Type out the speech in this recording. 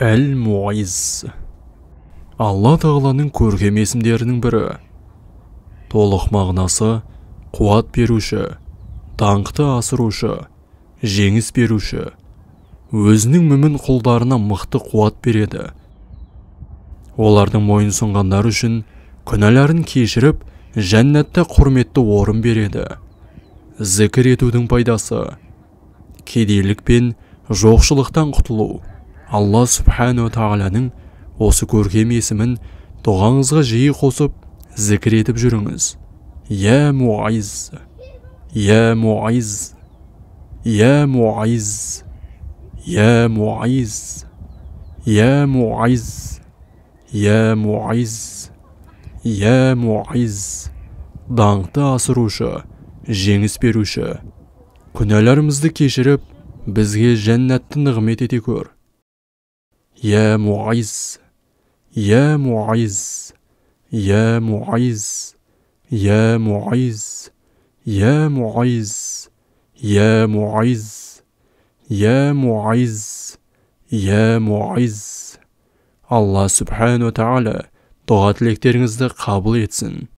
Әл-Муайз. Алла Тағаланың көркем есімдерінің бірі. Толық мағынасы қуат беруші, даңқты асырушы, жеңіс беруші. Өзінің мүмін құлдарына мықты қуат береді. Олардың мойынсұнғандар үшін күнәларын кешіріп, жәннатта құрметті орын береді. Зікір етудің пайдасы. Кедейлік пен жоқшылықтан құтылу. Алла Субхану Тағаланың осы көркем есімін дұғаңызға жиі қосып, зікір етіп жүріңіз. Я Муайз, Я Муайз, Я Муайз, Я Муайз, Я Муайз, Я Муайз, Я Муайз. Даңқты асырушы, жеңіс беруші. Күнәларымызды кешіріп, бізге жәннатты нығмет ете көр. Я Муайз, Я Муайз, Я Муайз, Я Муайз, Я Муайз, Я Муайз, Я Муайз, Я Муайз. Алла Субхану Тағала дұға тілектеріңізді қабыл етсін.